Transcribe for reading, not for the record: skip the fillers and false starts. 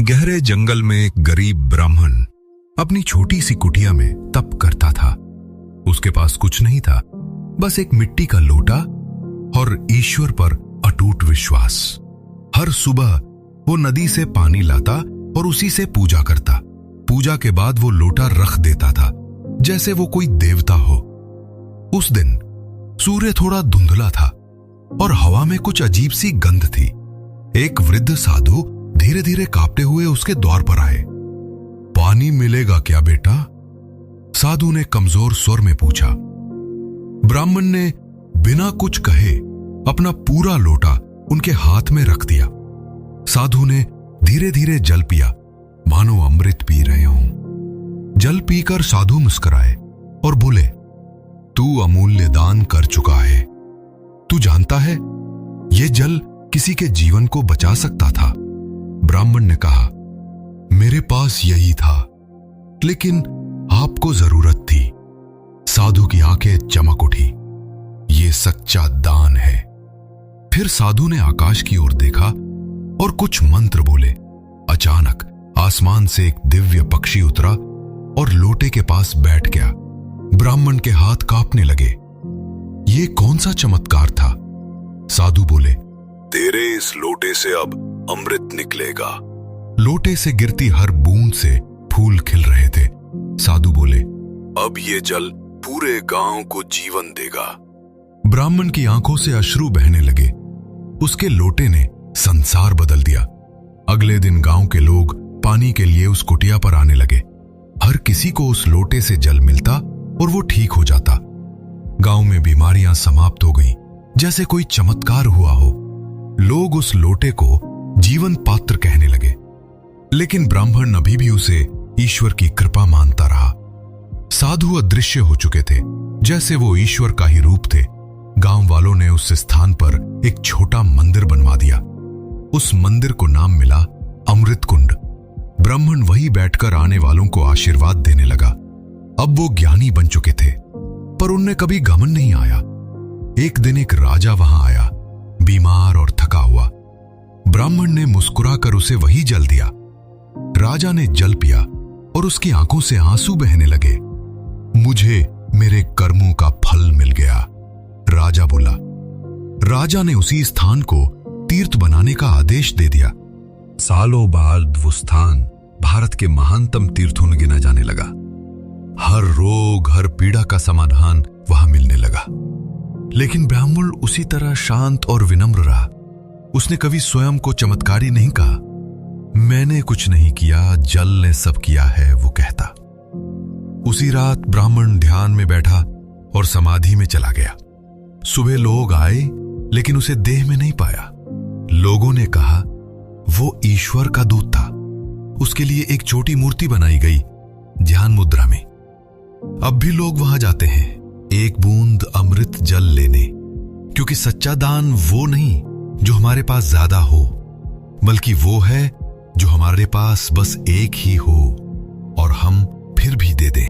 गहरे जंगल में एक गरीब ब्राह्मण अपनी छोटी सी कुटिया में तप करता था। उसके पास कुछ नहीं था, बस एक मिट्टी का लोटा और ईश्वर पर अटूट विश्वास। हर सुबह वो नदी से पानी लाता और उसी से पूजा करता। पूजा के बाद वो लोटा रख देता था जैसे वो कोई देवता हो। उस दिन सूर्य थोड़ा धुंधला था और हवा में कुछ अजीब सी गंध थी। एक वृद्ध साधु धीरे धीरे कांपते हुए उसके द्वार पर आए। पानी मिलेगा क्या बेटा? साधु ने कमजोर स्वर में पूछा। ब्राह्मण ने बिना कुछ कहे अपना पूरा लोटा उनके हाथ में रख दिया। साधु ने धीरे धीरे जल पिया, मानो अमृत पी रहे हों। जल पीकर साधु मुस्कुराए और बोले, तू अमूल्य दान कर चुका है। तू जानता है यह जल किसी के जीवन को बचा सकता था। ब्राह्मण ने कहा, मेरे पास यही था, लेकिन आपको जरूरत थी। साधु की आंखें चमक उठी। ये सच्चा दान है। फिर साधु ने आकाश की ओर देखा और कुछ मंत्र बोले। अचानक आसमान से एक दिव्य पक्षी उतरा और लोटे के पास बैठ गया। ब्राह्मण के हाथ कांपने लगे। ये कौन सा चमत्कार था? साधु बोले, तेरे इस लोटे से अब अमृत निकलेगा। लोटे से गिरती हर बूंद से फूल खिल रहे थे। साधु बोले, अब ये जल पूरे गांव को जीवन देगा। ब्राह्मण की आंखों से अश्रु बहने लगे। उसके लोटे ने संसार बदल दिया। अगले दिन गांव के लोग पानी के लिए उस कुटिया पर आने लगे। हर किसी को उस लोटे से जल मिलता और वो ठीक हो जाता। गांव में बीमारियां समाप्त हो गईं, जैसे कोई चमत्कार हुआ हो। लोग उस लोटे को जीवन पात्र कहने लगे। लेकिन ब्राह्मण अभी भी उसे ईश्वर की कृपा मानता रहा। साधु अदृश्य हो चुके थे, जैसे वो ईश्वर का ही रूप थे। गांव वालों ने उस स्थान पर एक छोटा मंदिर बनवा दिया। उस मंदिर को नाम मिला अमृत कुंड। ब्राह्मण वहीं बैठकर आने वालों को आशीर्वाद देने लगा। अब वो ज्ञानी बन चुके थे, पर उनमें कभी घमंड नहीं आया। एक दिन एक राजा वहां आया, बीमार और थका हुआ। ब्राह्मण ने मुस्कुराकर उसे वही जल दिया। राजा ने जल पिया और उसकी आंखों से आंसू बहने लगे। मुझे मेरे कर्मों का फल मिल गया, राजा बोला। राजा ने उसी स्थान को तीर्थ बनाने का आदेश दे दिया। सालों बाद वो स्थान भारत के महानतम तीर्थों में गिना जाने लगा। हर रोग, हर पीड़ा का समाधान वहां मिलने लगा। लेकिन ब्राह्मण उसी तरह शांत और विनम्र रहा। उसने कभी स्वयं को चमत्कारी नहीं कहा। मैंने कुछ नहीं किया, जल ने सब किया है, वो कहता। उसी रात ब्राह्मण ध्यान में बैठा और समाधि में चला गया। सुबह लोग आए, लेकिन उसे देह में नहीं पाया। लोगों ने कहा वो ईश्वर का दूत था। उसके लिए एक छोटी मूर्ति बनाई गई, ध्यान मुद्रा में। अब भी लोग वहां जाते हैं, एक बूंद अमृत जल लेने, क्योंकि सच्चा दान वो नहीं जो हमारे पास ज्यादा हो, बल्कि वो है जो हमारे पास बस एक ही हो और हम फिर भी दे दें।